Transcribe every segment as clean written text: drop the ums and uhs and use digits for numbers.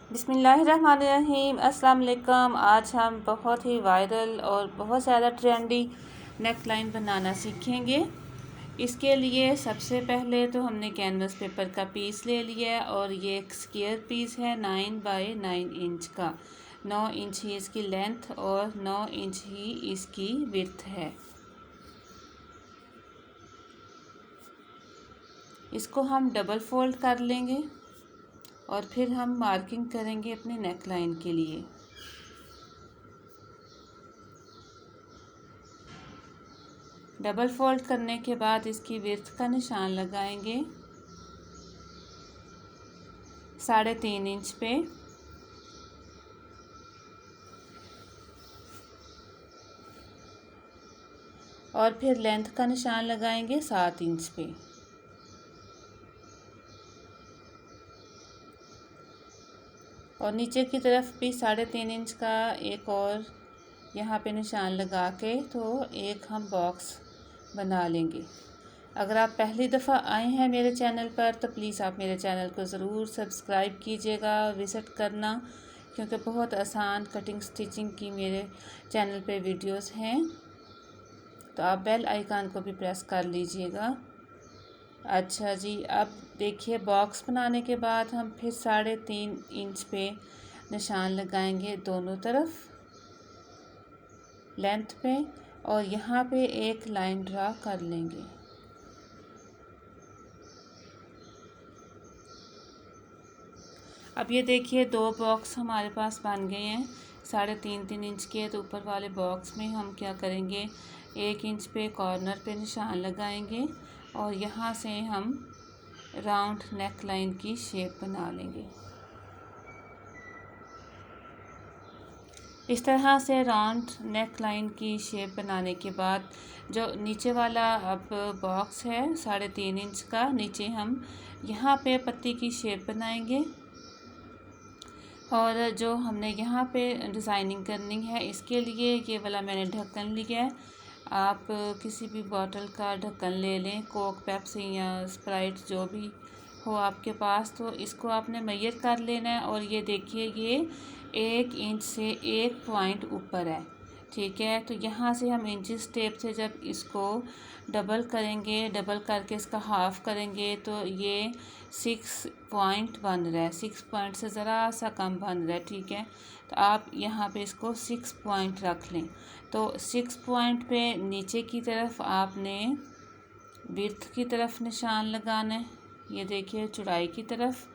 बिस्मिल्लाहिर्रहमानिर्रहीम। अस्सलाम वालेकुम। आज हम बहुत ही वायरल और बहुत ज़्यादा ट्रेंडी नेक लाइन बनाना सीखेंगे। इसके लिए सबसे पहले तो हमने कैनवस पेपर का पीस ले लिया है और ये एक स्क्वायर पीस है 9 बाय 9 इंच का। 9 इंच ही इसकी लेंथ और 9 इंच ही इसकी विड्थ है। इसको हम डबल फोल्ड कर लेंगे और फिर हम मार्किंग करेंगे अपने नेक लाइन के लिए। डबल फोल्ड करने के बाद इसकी विड्थ का निशान लगाएंगे 3.5 इंच पे और फिर लेंथ का निशान लगाएंगे 7 इंच पे। और नीचे की तरफ भी 3.5 इंच का एक और यहाँ पे निशान लगा के तो एक हम बॉक्स बना लेंगे। अगर आप पहली दफ़ा आए हैं मेरे चैनल पर तो प्लीज़ आप मेरे चैनल को ज़रूर सब्सक्राइब कीजिएगा और विज़िट करना, क्योंकि बहुत आसान कटिंग स्टिचिंग की मेरे चैनल पे वीडियोस हैं। तो आप बेल आइकन को भी प्रेस कर लीजिएगा। अच्छा जी, अब देखिए बॉक्स बनाने के बाद हम फिर 3.5 इंच पे निशान लगाएंगे दोनों तरफ लेंथ पे और यहाँ पे एक लाइन ड्रा कर लेंगे। अब ये देखिए 2 बॉक्स हमारे पास बन गए हैं 3.5 इंच के। तो ऊपर वाले बॉक्स में हम क्या करेंगे, 1 इंच पे कॉर्नर पे निशान लगाएंगे और यहाँ से हम राउंड नेक लाइन की शेप बना लेंगे। इस तरह से राउंड नेक लाइन की शेप बनाने के बाद जो नीचे वाला अब बॉक्स है 3.5 इंच का, नीचे हम यहाँ पे पत्ती की शेप बनाएंगे और जो हमने यहाँ पे डिज़ाइनिंग करनी है इसके लिए ये वाला मैंने ढक्कन लिया है। आप किसी भी बोतल का ढक्कन ले लें, कोक, पेप्सी या स्प्राइट जो भी हो आपके पास, तो इसको आपने मेजर कर लेना है। और ये देखिए ये 1 इंच से 1 पॉइंट ऊपर है, ठीक है। तो यहाँ से हम इंचेस टेप से जब इसको डबल करेंगे, डबल करके इसका हाफ करेंगे तो ये 6 पॉइंट बन रहा है। 6 पॉइंट से ज़रा सा कम बन रहा है, ठीक है। तो आप यहाँ पे इसको 6 पॉइंट रख लें। तो 6 पॉइंट पे नीचे की तरफ आपने विड्थ की तरफ निशान लगाना है, ये देखिए चौड़ाई की तरफ,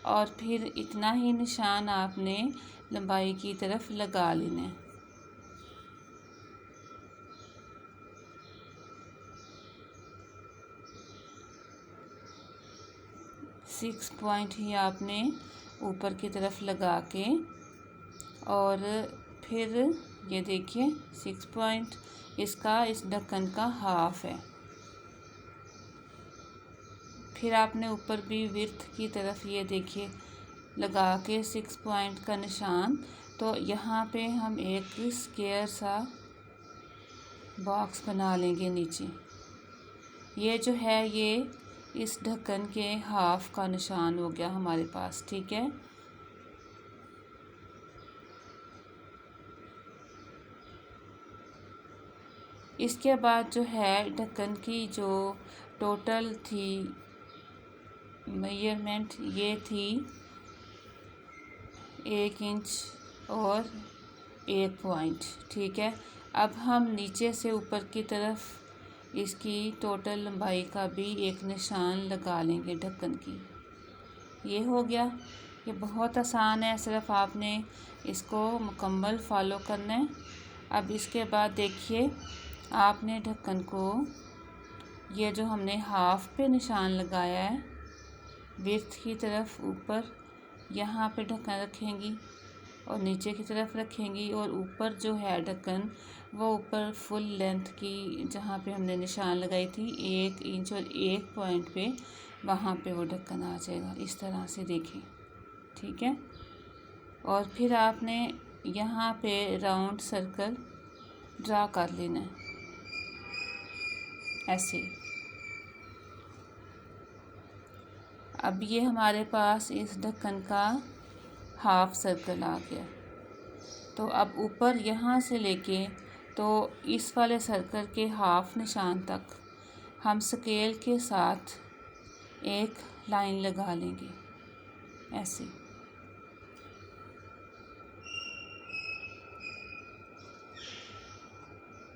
और फिर इतना ही निशान आपने लंबाई की तरफ लगा लेना है। सिक्स पॉइंट ही आपने ऊपर की तरफ लगा के और फिर ये देखिए 6 पॉइंट इसका इस ढक्कन का हाफ है। फिर आपने ऊपर भी विड्थ की तरफ ये देखिए लगा के 6 पॉइंट का निशान। तो यहाँ पे हम एक स्क्वायर सा बॉक्स बना लेंगे नीचे। ये जो है ये इस ढक्कन के हाफ का निशान हो गया हमारे पास, ठीक है। इसके बाद जो है ढक्कन की जो टोटल थी मेजरमेंट ये थी 1 इंच और 1 पॉइंट, ठीक है। अब हम नीचे से ऊपर की तरफ इसकी टोटल लंबाई का भी एक निशान लगा लेंगे ढक्कन की। ये हो गया। ये बहुत आसान है, सिर्फ आपने इसको मुकम्मल फॉलो करना है। अब इसके बाद देखिए आपने ढक्कन को ये जो हमने हाफ पे निशान लगाया है विड्थ की तरफ ऊपर, यहाँ पे ढक्कन रखेंगी और नीचे की तरफ रखेंगी और ऊपर जो है ढक्कन वो ऊपर फुल लेंथ की जहाँ पे हमने निशान लगाई थी 1 इंच और 1 पॉइंट पे, वहाँ पे वो ढक्कन आ जाएगा। इस तरह से देखें, ठीक है। और फिर आपने यहाँ पे राउंड सर्कल ड्रा कर लेना है ऐसे। अब ये हमारे पास इस ढक्कन का हाफ सर्कल आ गया। तो अब ऊपर यहाँ से लेके तो इस वाले सर्कल के हाफ निशान तक हम स्केल के साथ एक लाइन लगा लेंगे ऐसे।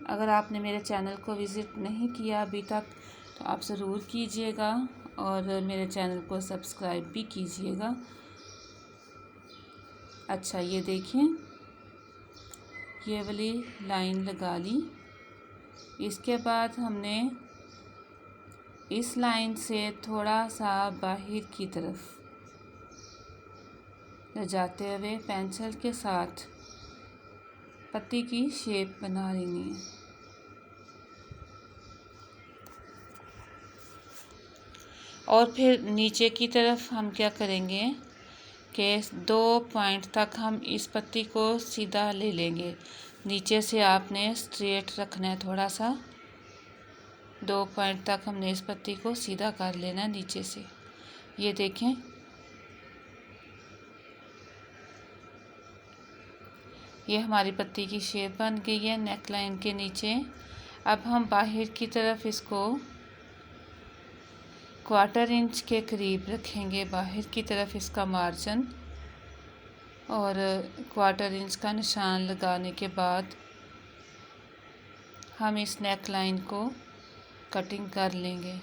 अगर आपने मेरे चैनल को विज़िट नहीं किया अभी तक तो आप ज़रूर कीजिएगा और मेरे चैनल को सब्सक्राइब भी कीजिएगा। अच्छा, ये देखिए ये वाली लाइन लगा ली। इसके बाद हमने इस लाइन से थोड़ा सा बाहर की तरफ ले जाते हुए पेंसिल के साथ पत्ती की शेप बना लेनी है। और फिर नीचे की तरफ हम क्या करेंगे कि 2 पॉइंट तक हम इस पत्ती को सीधा ले लेंगे। नीचे से आपने स्ट्रेट रखना है थोड़ा सा। 2 पॉइंट तक हमने इस पत्ती को सीधा कर लेना है नीचे से। ये देखें, ये हमारी पत्ती की शेप बन गई है नेक लाइन के नीचे। अब हम बाहर की तरफ इसको 1/4 इंच के करीब रखेंगे बाहर की तरफ इसका मार्जिन, और 1/4 इंच का निशान लगाने के बाद हम इस नेक लाइन को कटिंग कर लेंगे।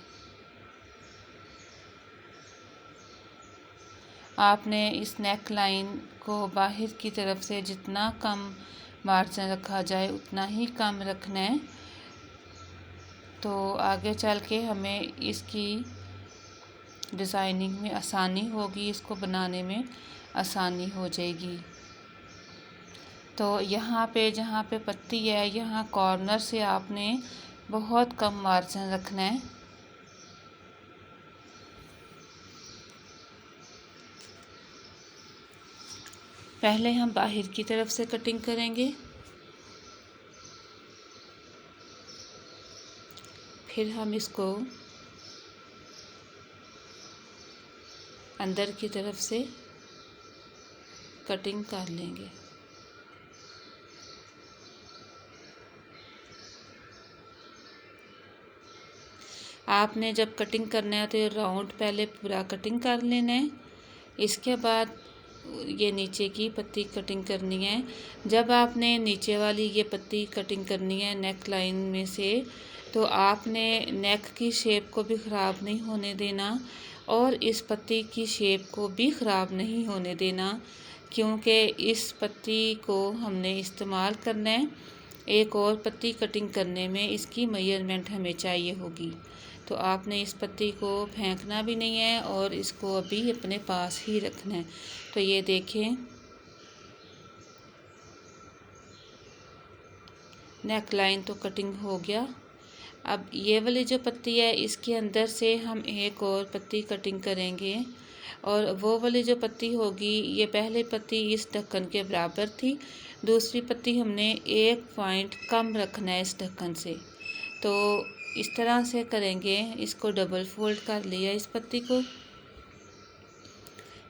आपने इस नेक लाइन को बाहर की तरफ से जितना कम मार्जिन रखा जाए उतना ही कम रखना है, तो आगे चल के हमें इसकी डिज़ाइनिंग में आसानी होगी, इसको बनाने में आसानी हो जाएगी। तो यहाँ पे जहाँ पे पत्ती है यहाँ कॉर्नर से आपने बहुत कम मार्जिन रखना है। पहले हम बाहर की तरफ से कटिंग करेंगे, फिर हम इसको अंदर की तरफ से कटिंग कर लेंगे। आपने जब कटिंग करना है तो ये राउंड पहले पूरा कटिंग कर लेना है। इसके बाद ये नीचे की पत्ती कटिंग करनी है। जब आपने नीचे वाली ये पत्ती कटिंग करनी है नेक लाइन में से, तो आपने नेक की शेप को भी ख़राब नहीं होने देना और इस पत्ती की शेप को भी ख़राब नहीं होने देना, क्योंकि इस पत्ती को हमने इस्तेमाल करना है। एक और पत्ती कटिंग करने में इसकी मेजरमेंट हमें चाहिए होगी, तो आपने इस पत्ती को फेंकना भी नहीं है और इसको अभी अपने पास ही रखना है। तो ये देखें, नेक लाइन तो कटिंग हो गया। अब ये वाली जो पत्ती है इसके अंदर से हम एक और पत्ती कटिंग करेंगे, और वो वाली जो पत्ती होगी, ये पहले पत्ती इस ढक्कन के बराबर थी, दूसरी पत्ती हमने 1 पॉइंट कम रखना है इस ढक्कन से। तो इस तरह से करेंगे। इसको डबल फोल्ड कर लिया इस पत्ती को।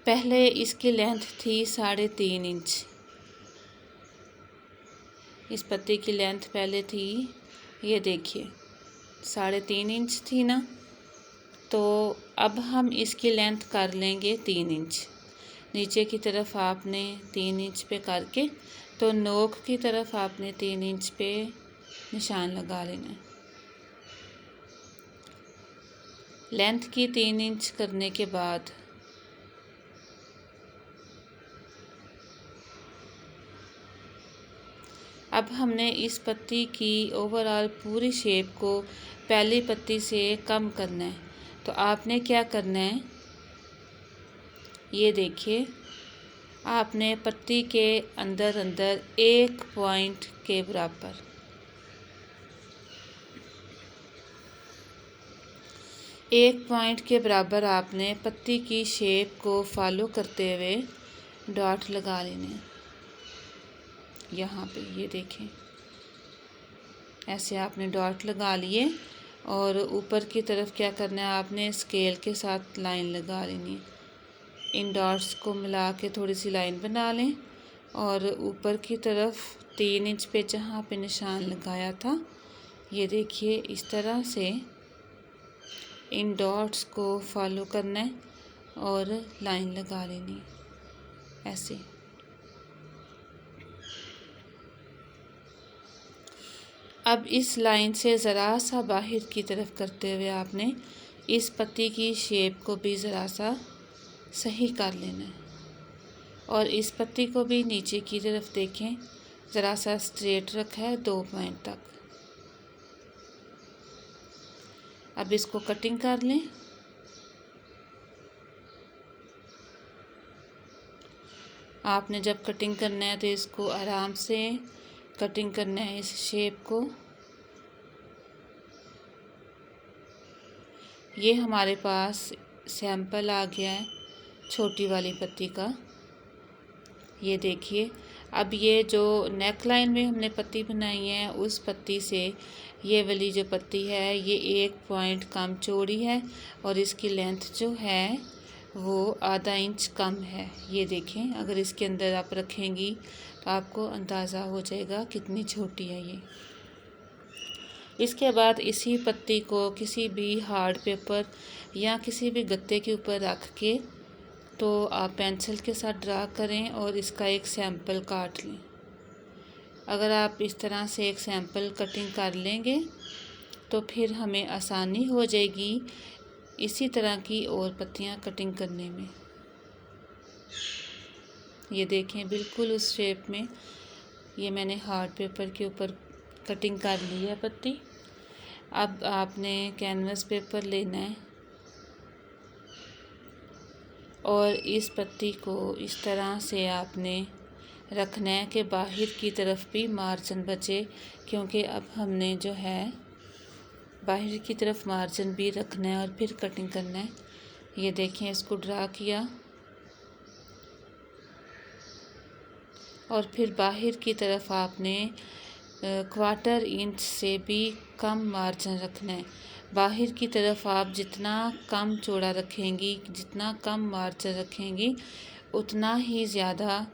पहले इसकी लेंथ थी 3.5 इंच। इस पत्ती की लेंथ पहले थी, ये देखिए 3.5 इंच थी ना, तो अब हम इसकी लेंथ कर लेंगे 3 इंच। नीचे की तरफ आपने 3 इंच पे करके, तो नोक की तरफ आपने 3 इंच पे निशान लगा लेना है। लेंथ की 3 इंच करने के बाद अब हमने इस पत्ती की ओवरऑल पूरी शेप को पहली पत्ती से कम करना है। तो आपने क्या करना है, ये देखिए, आपने पत्ती के अंदर 1 पॉइंट के बराबर 1 पॉइंट के बराबर आपने पत्ती की शेप को फॉलो करते हुए डॉट लगा लेने हैं। यहाँ पे ये देखें, ऐसे आपने डॉट लगा लिए और ऊपर की तरफ क्या करना है, आपने स्केल के साथ लाइन लगा लेनी है। इन डॉट्स को मिला के थोड़ी सी लाइन बना लें और ऊपर की तरफ 3 इंच पे जहाँ पे निशान लगाया था, ये देखिए इस तरह से इन डॉट्स को फॉलो करना है और लाइन लगा लेनी ऐसे। अब इस लाइन से ज़रा सा बाहर की तरफ करते हुए आपने इस पत्ती की शेप को भी ज़रा सा सही कर लेना है और इस पत्ती को भी नीचे की तरफ देखें, ज़रा सा स्ट्रेट रखा है 2 पॉइंट तक। अब इसको कटिंग कर लें। आपने जब कटिंग करना है तो इसको आराम से कटिंग करना है इस शेप को। ये हमारे पास सैंपल आ गया है छोटी वाली पत्ती का, ये देखिए। अब ये जो नेक लाइन में हमने पत्ती बनाई है उस पत्ती से ये वाली जो पत्ती है ये 1 पॉइंट कम चौड़ी है और इसकी लेंथ जो है वो आधा इंच कम है। ये देखें, अगर इसके अंदर आप रखेंगी तो आपको अंदाज़ा हो जाएगा कितनी छोटी है ये। इसके बाद इसी पत्ती को किसी भी हार्ड पेपर या किसी भी गत्ते के ऊपर रख के तो आप पेंसिल के साथ ड्रा करें और इसका एक सैंपल काट लें। अगर आप इस तरह से एक सैंपल कटिंग कर लेंगे तो फिर हमें आसानी हो जाएगी इसी तरह की और पत्तियां कटिंग करने में। ये देखें, बिल्कुल उस शेप में ये मैंने हार्ड पेपर के ऊपर कटिंग कर ली है पत्ती। अब आपने कैनवस पेपर लेना है और इस पत्ती को इस तरह से आपने रखना है कि बाहर की तरफ भी मार्जिन बचे, क्योंकि अब हमने जो है बाहर की तरफ मार्जिन भी रखना है और फिर कटिंग करना है। ये देखें, इसको ड्रा किया और फिर बाहर की तरफ आपने 1/4 इंच से भी कम मार्जिन रखना है। बाहर की तरफ आप जितना कम चौड़ा रखेंगी, जितना कम मार्जिन रखेंगी, उतना ही ज़्यादा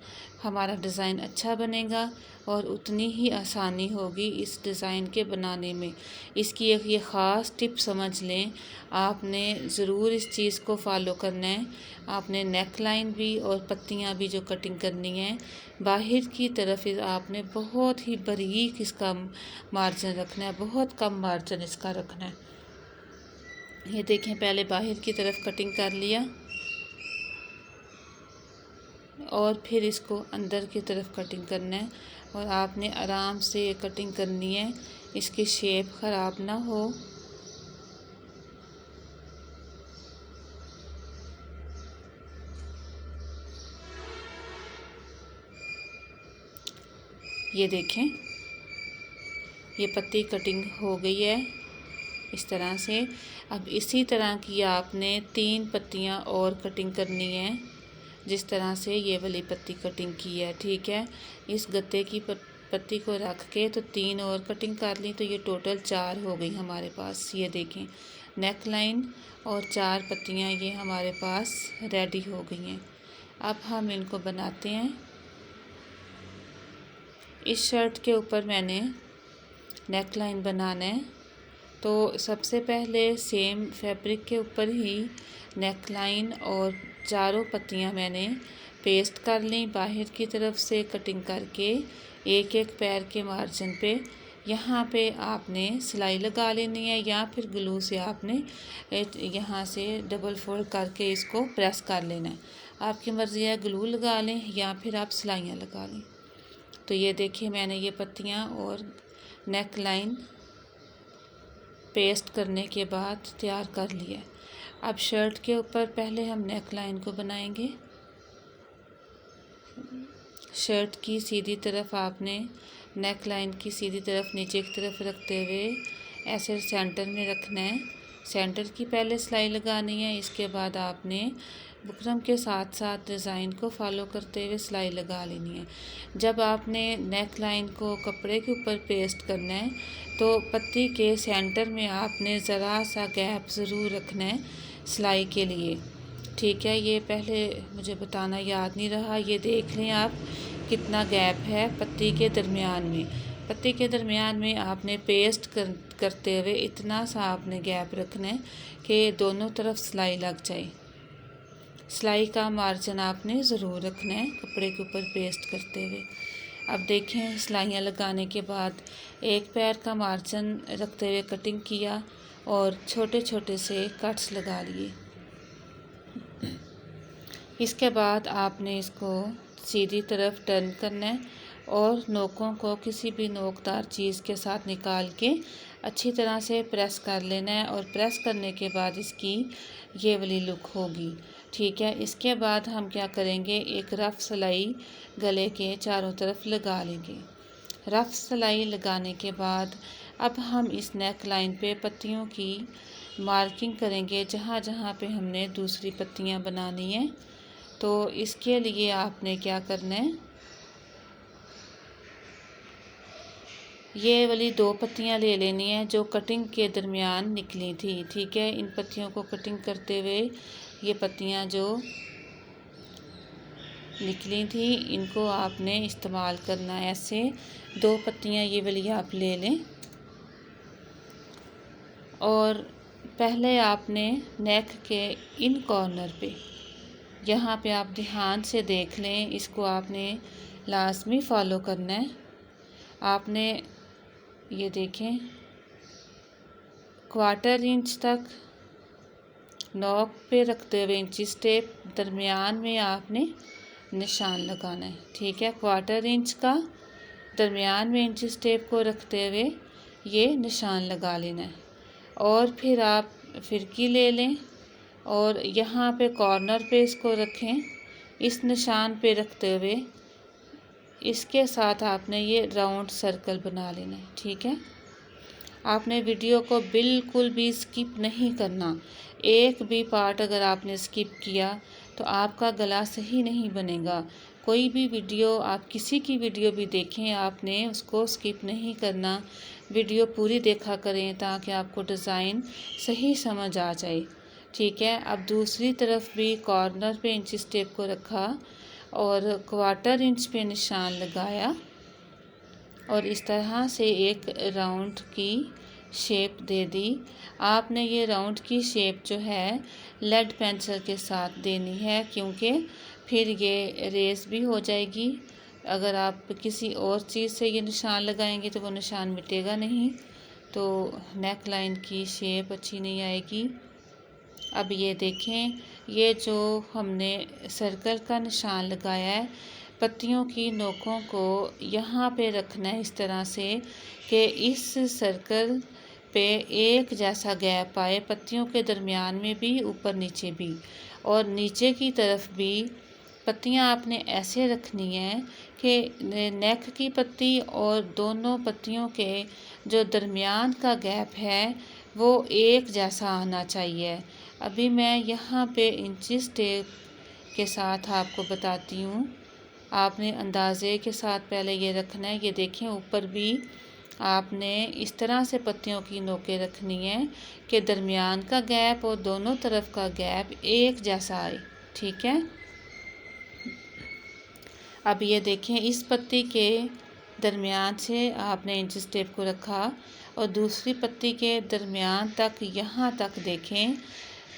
हमारा डिज़ाइन अच्छा बनेगा और उतनी ही आसानी होगी इस डिज़ाइन के बनाने में। इसकी एक ये ख़ास टिप समझ लें, आपने ज़रूर इस चीज़ को फॉलो करना है। आपने नेक लाइन भी और पत्तियां भी जो कटिंग करनी है, बाहर की तरफ आपने बहुत ही बारीक इसका मार्जिन रखना है, बहुत कम मार्जिन इसका रखना है। ये देखें, पहले बाहर की तरफ कटिंग कर लिया और फिर इसको अंदर की तरफ कटिंग करना है और आपने आराम से ये कटिंग करनी है, इसकी शेप ख़राब ना हो। ये देखें, ये पत्ती कटिंग हो गई है इस तरह से। अब इसी तरह की आपने 3 पत्तियां और कटिंग करनी है, जिस तरह से ये वाली पत्ती कटिंग की है, ठीक है। इस गत्ते की पत्ती को रख के तो 3 और कटिंग कर ली, तो ये टोटल 4 हो गई हमारे पास। ये देखें, नेक लाइन और 4 पत्तियां ये हमारे पास रेडी हो गई हैं। अब हम इनको बनाते हैं। इस शर्ट के ऊपर मैंने नेक लाइन बनाना है, तो सबसे पहले सेम फैब्रिक के ऊपर ही नेक लाइन और चारों पत्तियां मैंने पेस्ट कर ली। बाहर की तरफ से कटिंग करके एक एक पैर के मार्जिन पे यहाँ पे आपने सिलाई लगा लेनी है, या फिर ग्लू से आपने यहाँ से डबल फोल्ड करके इसको प्रेस कर लेना है। आपकी मर्ज़ी है, ग्लू लगा लें या फिर आप सिलाइयाँ लगा लें। तो ये देखिए, मैंने ये पत्तियाँ और नेक लाइन पेस्ट करने के बाद तैयार कर लिया। अब शर्ट के ऊपर पहले हम नेक लाइन को बनाएंगे। शर्ट की सीधी तरफ आपने नेक लाइन की सीधी तरफ नीचे की तरफ रखते हुए ऐसे सेंटर में रखना है। सेंटर की पहले सिलाई लगानी है, इसके बाद आपने बुकरम के साथ साथ डिज़ाइन को फॉलो करते हुए सिलाई लगा लेनी है। जब आपने नेक लाइन को कपड़े के ऊपर पेस्ट करना है तो पत्ती के सेंटर में आपने ज़रा सा गैप ज़रूर रखना है सिलाई के लिए। ठीक है, ये पहले मुझे बताना याद नहीं रहा। ये देख लें आप कितना गैप है पत्ती के दरमियान में। पत्ती के दरमियान में आपने पेस्ट करते हुए इतना सा आपने गैप रखना है कि दोनों तरफ सिलाई लग जाए। सिलाई का मार्जिन आपने ज़रूर रखना है कपड़े के ऊपर पेस्ट करते हुए। अब देखें, सिलाइयाँ लगाने के बाद एक पैर का मार्जिन रखते हुए कटिंग किया और छोटे छोटे से कट्स लगा लिए। इसके बाद आपने इसको सीधी तरफ टर्न करना है और नोकों को किसी भी नोकदार चीज़ के साथ निकाल के अच्छी तरह से प्रेस कर लेना है और प्रेस करने के बाद इसकी ये वाली लुक होगी। ठीक है, इसके बाद हम क्या करेंगे, एक रफ़ सिलाई गले के चारों तरफ लगा लेंगे। रफ़ सिलाई लगाने के बाद अब हम इस नेक लाइन पे पत्तियों की मार्किंग करेंगे जहाँ जहाँ पे हमने दूसरी पत्तियाँ बनानी है। तो इसके लिए आपने क्या करना है, ये वाली 2 पत्तियाँ ले लेनी है जो कटिंग के दरमियान निकली थी। ठीक है, इन पत्तियों को कटिंग करते हुए ये पत्तियाँ जो निकली थी इनको आपने इस्तेमाल करना है। ऐसे 2 पत्तियाँ ये वाली आप ले लें और पहले आपने नेक के इन कॉर्नर पे, यहाँ पे आप ध्यान से देख लें, इसको आपने लाजमी फ़ॉलो करना है। आपने ये देखें 1/4 इंच तक नोक पे रखते हुए इंची टेप दरमियान में आपने निशान लगाना है। ठीक है, 1/4 इंच का दरमियान में इंची टेप को रखते हुए ये निशान लगा लेना है। और फिर आप फिरकी ले लें और यहाँ पे कॉर्नर पे इसको रखें, इस निशान पे रखते हुए इसके साथ आपने ये राउंड सर्कल बना लेना है। ठीक है, आपने वीडियो को बिल्कुल भी स्किप नहीं करना। एक भी पार्ट अगर आपने स्किप किया तो आपका गला सही नहीं बनेगा। कोई भी वीडियो आप किसी की वीडियो भी देखें, आपने उसको स्किप नहीं करना, वीडियो पूरी देखा करें ताकि आपको डिज़ाइन सही समझ आ जाए। ठीक है, अब दूसरी तरफ भी कॉर्नर पे इंची टेप को रखा और 1/4 इंच पे निशान लगाया और इस तरह से एक राउंड की शेप दे दी। आपने ये राउंड की शेप जो है लेड पेंसिल के साथ देनी है, क्योंकि फिर ये रेस भी हो जाएगी। अगर आप किसी और चीज़ से ये निशान लगाएंगे तो वो निशान मिटेगा नहीं, तो नेक लाइन की शेप अच्छी नहीं आएगी। अब ये देखें, ये जो हमने सर्कल का निशान लगाया है, पत्तियों की नोकों को यहाँ पे रखना है इस तरह से कि इस सर्कल पे एक जैसा गैप आए, पत्तियों के दरमियान में भी, ऊपर नीचे भी, और नीचे की तरफ भी पत्तियाँ आपने ऐसे रखनी है कि नेक की पत्ती और दोनों पत्तियों के जो दरमियान का गैप है वो एक जैसा आना चाहिए। अभी मैं यहाँ पे इंची टेप के साथ आपको बताती हूँ। आपने अंदाज़े के साथ पहले ये रखना है। ये देखें, ऊपर भी आपने इस तरह से पत्तियों की नोकें रखनी है कि दरमियान का गैप और दोनों तरफ का गैप एक जैसा आए। ठीक है, अब ये देखें, इस पत्ती के दरमियान से आपने इंची टेप को रखा और दूसरी पत्ती के दरमियान तक, यहाँ तक देखें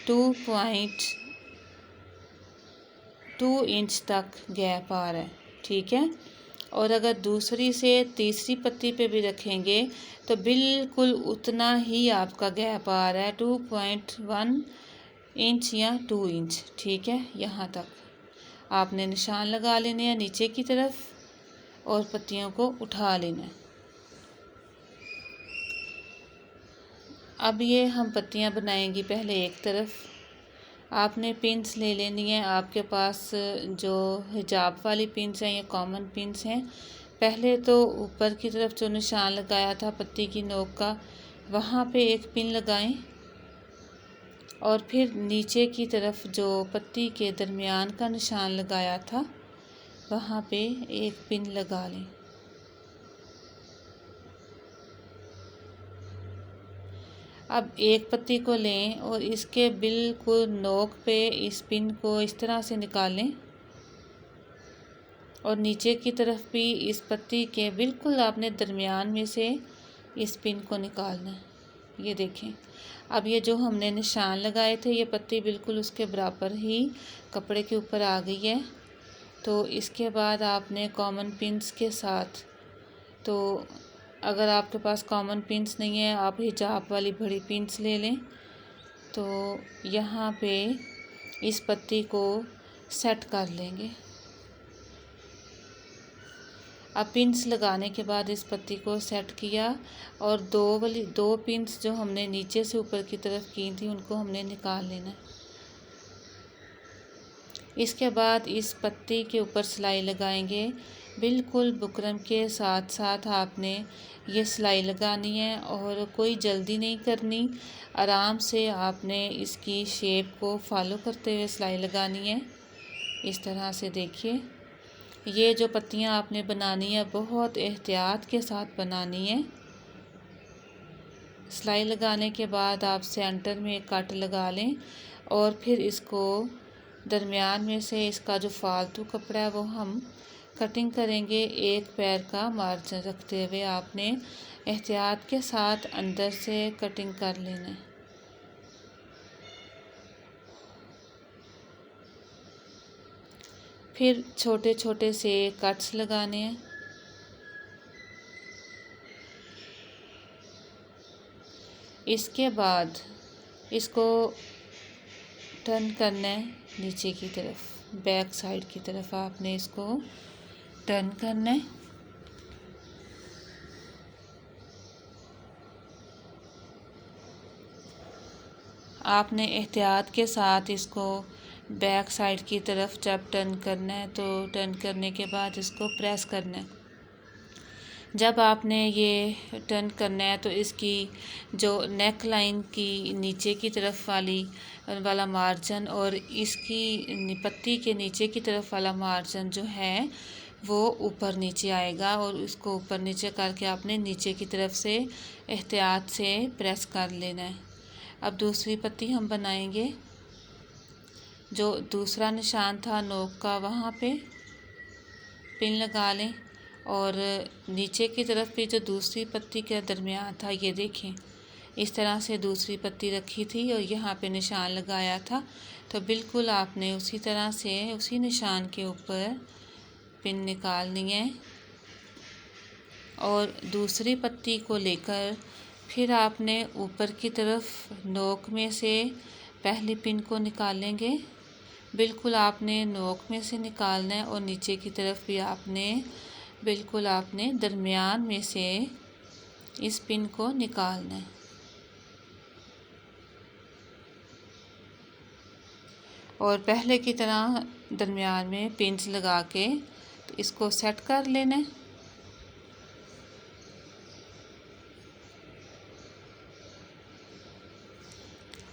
2.2 इंच तक गैप आ रहा है। ठीक है, और अगर दूसरी से तीसरी पत्ती पे भी रखेंगे तो बिल्कुल उतना ही आपका गैप आ रहा है, 2.1 इंच या 2 इंच। ठीक है, यहाँ तक आपने निशान लगा लेने हैं नीचे की तरफ और पत्तियों को उठा लेना है। अब ये हम पत्तियाँ बनाएंगी। पहले एक तरफ आपने पिन्स ले लेनी है। आपके पास जो हिजाब वाली पिन्स हैं, ये कॉमन पिन्स हैं। पहले तो ऊपर की तरफ जो निशान लगाया था पत्ती की नोक का, वहाँ पे एक पिन लगाएं और फिर नीचे की तरफ जो पत्ती के दरमियान का निशान लगाया था वहाँ पे एक पिन लगा लें। अब एक पत्ती को लें और इसके बिल्कुल नोक पे इस पिन को इस तरह से निकालें और नीचे की तरफ भी इस पत्ती के बिल्कुल आपने दरमियान में से इस पिन को निकालना है। ये देखें, अब ये जो हमने निशान लगाए थे ये पत्ती बिल्कुल उसके बराबर ही कपड़े के ऊपर आ गई है। तो इसके बाद आपने कॉमन पिन्स के साथ, तो अगर आपके पास कॉमन पिन्स नहीं है आप हिजाब वाली बड़ी पिन्स ले लें। तो यहाँ पे इस पत्ती को सेट कर लेंगे। अब पिन्स लगाने के बाद इस पत्ती को सेट किया और दो पिन्स जो हमने नीचे से ऊपर की तरफ की थी उनको हमने निकाल लेना है। इसके बाद इस पत्ती के ऊपर सिलाई लगाएंगे। बिल्कुल बुकरम के साथ साथ आपने ये सिलाई लगानी है और कोई जल्दी नहीं करनी, आराम से आपने इसकी शेप को फॉलो करते हुए सिलाई लगानी है। इस तरह से देखिए, ये जो पत्तियां आपने बनानी है बहुत एहतियात के साथ बनानी है। सिलाई लगाने के बाद आप सेंटर में कट लगा लें और फिर इसको दरमियान में से इसका जो फालतू कपड़ा है वो हम कटिंग करेंगे। एक पैर का मार्जिन रखते हुए आपने एहतियात के साथ अंदर से कटिंग कर लेना है। फिर छोटे छोटे से कट्स लगाने हैं। इसके बाद इसको टर्न करना है नीचे की तरफ, बैक साइड की तरफ आपने इसको टर्न करना है। आपने एहतियात के साथ इसको बैक साइड की तरफ जब टर्न करना है तो टर्न करने के बाद इसको प्रेस करना है। जब आपने ये टर्न करना है तो इसकी जो नेक लाइन की नीचे की तरफ वाला मार्जिन और इसकी पत्ती के नीचे की तरफ वाला मार्जिन जो है वो ऊपर नीचे आएगा और उसको ऊपर नीचे करके आपने नीचे की तरफ से एहतियात से प्रेस कर लेना है। अब दूसरी पत्ती हम बनाएंगे। जो दूसरा निशान था नोक का वहाँ पे पिन लगा लें और नीचे की तरफ भी जो दूसरी पत्ती के दरमियान था ये देखें, इस तरह से दूसरी पत्ती रखी थी और यहाँ पे निशान लगाया था। तो बिल्कुल आपने उसी तरह से उसी निशान के ऊपर पिन निकालनी है और दूसरी पत्ती को लेकर फिर आपने ऊपर की तरफ नोक में से पहली पिन को निकालेंगे। बिल्कुल आपने नोक में से निकालना है और नीचे की तरफ भी बिल्कुल आपने दरमियान में से इस पिन को निकालना है। और पहले की तरह दरमियान में पिन्स लगा के तो इसको सेट कर लेना है।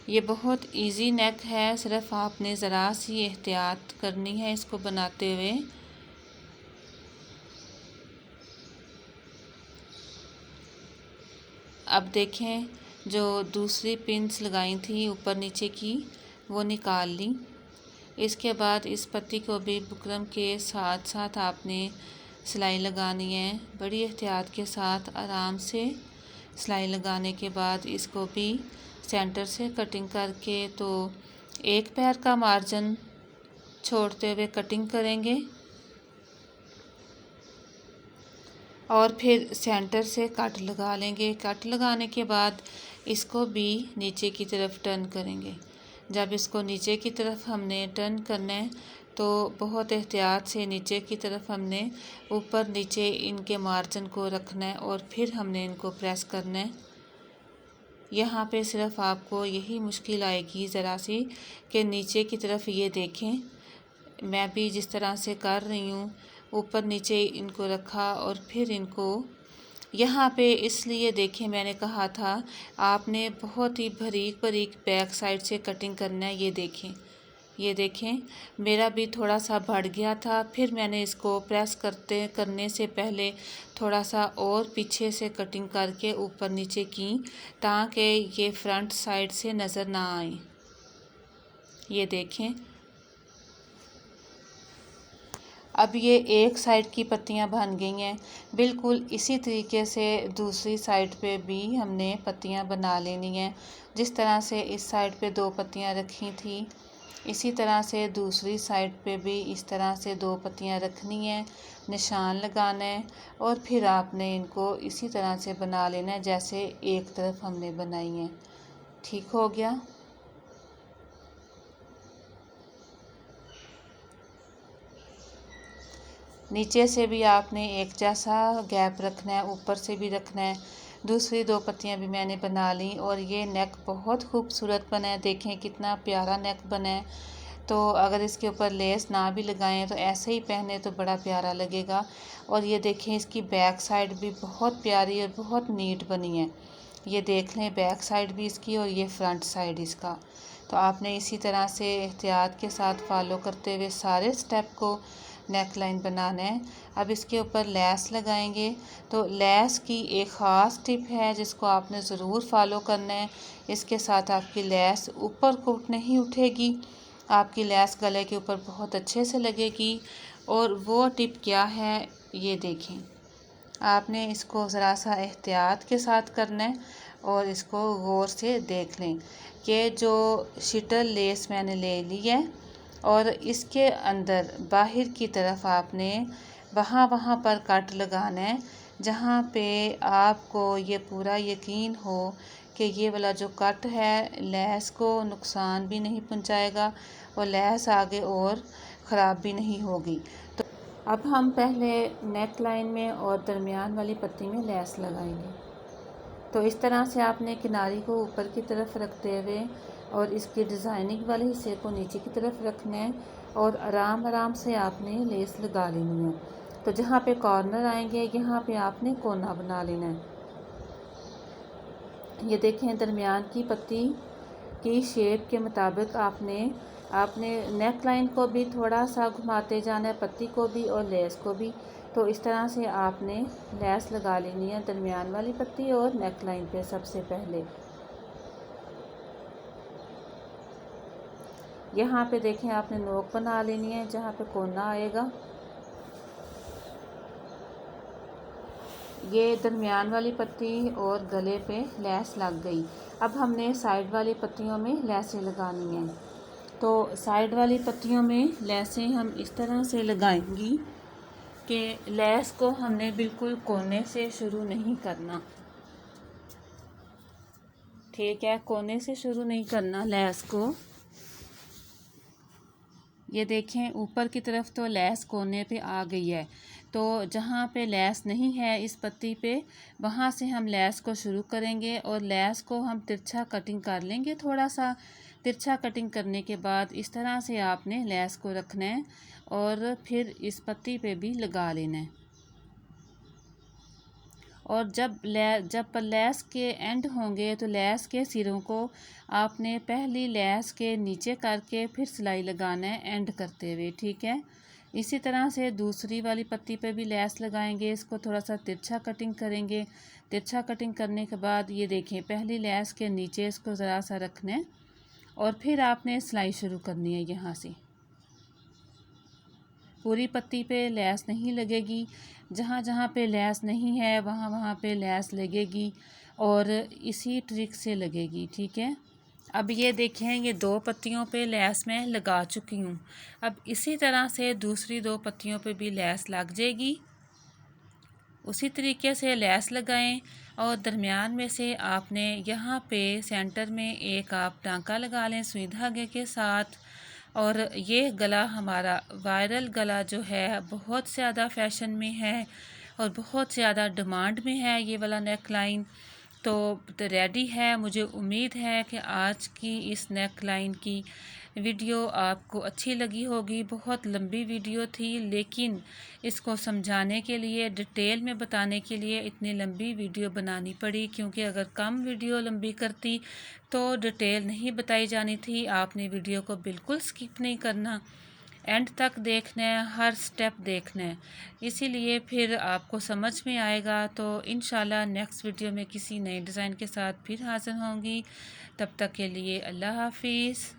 ये बहुत इजी नेक है, सिर्फ आपने ज़रा सी एहतियात करनी है इसको बनाते हुए। अब देखें, जो दूसरी पिन्स लगाई थी ऊपर नीचे की वो निकाल ली। इसके बाद इस पत्ती को भी बुकरम के साथ साथ आपने सिलाई लगानी है। बड़ी एहतियात के साथ आराम से सिलाई लगाने के बाद इसको भी सेंटर से कटिंग करके तो एक पैर का मार्जिन छोड़ते हुए कटिंग करेंगे और फिर सेंटर से कट लगा लेंगे। कट लगाने के बाद इसको भी नीचे की तरफ टर्न करेंगे। जब इसको नीचे की तरफ हमने टर्न करना है तो बहुत एहतियात से नीचे की तरफ हमने ऊपर नीचे इनके मार्जिन को रखना है और फिर हमने इनको प्रेस करना है। यहाँ पे सिर्फ आपको यही मुश्किल आएगी ज़रा सी कि नीचे की तरफ ये देखें, मैं भी जिस तरह से कर रही हूँ ऊपर नीचे इनको रखा और फिर इनको यहाँ पे इसलिए देखें, मैंने कहा था आपने बहुत ही बारीक बारीक बैक साइड से कटिंग करना है। ये देखें, ये देखें मेरा भी थोड़ा सा बढ़ गया था, फिर मैंने इसको प्रेस करने से पहले थोड़ा सा और पीछे से कटिंग करके ऊपर नीचे की, ताकि ये फ्रंट साइड से नज़र ना आए। ये देखें अब ये एक साइड की पत्तियां बन गई हैं। बिल्कुल इसी तरीके से दूसरी साइड पे भी हमने पत्तियां बना लेनी हैं। जिस तरह से इस साइड पे 2 पत्तियां रखी थी, इसी तरह से दूसरी साइड पे भी इस तरह से 2 पत्तियां रखनी है, निशान लगाना है और फिर आपने इनको इसी तरह से बना लेना है जैसे एक तरफ हमने बनाई है। ठीक हो गया। नीचे से भी आपने एक जैसा गैप रखना है, ऊपर से भी रखना है। दूसरी 2 पत्तियां भी मैंने बना ली और ये नेक बहुत खूबसूरत बना है। देखें कितना प्यारा नेक बना है। तो अगर इसके ऊपर लेस ना भी लगाएं तो ऐसे ही पहने तो बड़ा प्यारा लगेगा। और ये देखें इसकी बैक साइड भी बहुत प्यारी और बहुत नीट बनी है। ये देख लें बैक साइड भी इसकी और ये फ्रंट साइड इसका। तो आपने इसी तरह से एहतियात के साथ फॉलो करते हुए सारे स्टेप को नेक लाइन बनाना है। अब इसके ऊपर लेस लगाएंगे। तो लेस की एक ख़ास टिप है जिसको आपने ज़रूर फॉलो करना है। इसके साथ आपकी लेस ऊपर को नहीं उठेगी, आपकी लेस गले के ऊपर बहुत अच्छे से लगेगी। और वो टिप क्या है ये देखें, आपने इसको ज़रा सा एहतियात के साथ करना है और इसको गौर से देख लें कि जो शिटल लेस मैंने ले ली है और इसके अंदर बाहर की तरफ आपने वहाँ पर कट लगाना है जहाँ पे आपको ये पूरा यकीन हो कि ये वाला जो कट है लेस को नुकसान भी नहीं पहुँचाएगा और लेस आगे और ख़राब भी नहीं होगी। तो अब हम पहले नेक लाइन में और दरमियान वाली पट्टी में लेस लगाएंगे। तो इस तरह से आपने किनारी को ऊपर की तरफ रखते हुए और इसके डिज़ाइनिंग वाले हिस्से को नीचे की तरफ रखना है और आराम आराम से आपने लेस लगा लेनी है। तो जहाँ पे कॉर्नर आएंगे यहाँ पे आपने कोना बना लेना है। ये देखें दरमियान की पत्ती की शेप के मुताबिक आपने नेक लाइन को भी थोड़ा सा घुमाते जाना है, पत्ती को भी और लेस को भी। तो इस तरह से आपने लेस लगा लेनी है दरमियान वाली पत्ती और नेक लाइन पे। सबसे पहले यहाँ पे देखें आपने नोक बना लेनी है जहाँ पे कोना आएगा। ये दरमियान वाली पत्ती और गले पे लेस लग गई। अब हमने साइड वाली पत्तियों में लेसें लगानी हैं। तो साइड वाली पत्तियों में लेसें हम इस तरह से लगाएंगी कि लेस को हमने बिल्कुल कोने से शुरू नहीं करना। ठीक है, कोने से शुरू नहीं करना लेस को। ये देखें ऊपर की तरफ तो लेस कोने पे आ गई है। तो जहाँ पे लेस नहीं है इस पत्ती पे, वहाँ से हम लेस को शुरू करेंगे और लेस को हम तिरछा कटिंग कर लेंगे। थोड़ा सा तिरछा कटिंग करने के बाद इस तरह से आपने लेस को रखना है और फिर इस पत्ती पे भी लगा लेना है। और जब लेस के एंड होंगे तो लेस के सिरों को आपने पहली लेस के नीचे करके फिर सिलाई लगाना है एंड करते हुए। ठीक है, इसी तरह से दूसरी वाली पत्ती पे भी लेस लगाएंगे। इसको थोड़ा सा तिरछा कटिंग करेंगे। तिरछा कटिंग करने के बाद ये देखें पहली लेस के नीचे इसको ज़रा सा रखना है और फिर आपने सिलाई शुरू करनी है। यहाँ से पूरी पत्ती पे लेस नहीं लगेगी, जहाँ जहाँ पे लेस नहीं है वहाँ वहाँ पे लेस लगेगी और इसी ट्रिक से लगेगी। ठीक है, अब ये देखें ये 2 पत्तियों पे लेस मैं लगा चुकी हूँ। अब इसी तरह से दूसरी 2 पत्तियों पे भी लेस लग जाएगी। उसी तरीके से लेस लगाएं और दरमियान में से आपने यहाँ पे सेंटर में एक आप टांका लगा लें सुई धागे के साथ। और ये गला हमारा वायरल गला जो है बहुत ज़्यादा फैशन में है और बहुत ज़्यादा डिमांड में है ये वाला नेक लाइन। तो रेडी है। मुझे उम्मीद है कि आज की इस नेक लाइन की वीडियो आपको अच्छी लगी होगी। बहुत लंबी वीडियो थी, लेकिन इसको समझाने के लिए, डिटेल में बताने के लिए इतनी लंबी वीडियो बनानी पड़ी, क्योंकि अगर कम वीडियो लंबी करती तो डिटेल नहीं बताई जानी थी। आपने वीडियो को बिल्कुल स्किप नहीं करना, एंड तक देखना है, हर स्टेप देखना है, इसीलिए फिर आपको समझ में आएगा। तो इंशाल्लाह नेक्स्ट वीडियो में किसी नए डिज़ाइन के साथ फिर हाज़िर होंगी। तब तक के लिए अल्लाह हाफिज़।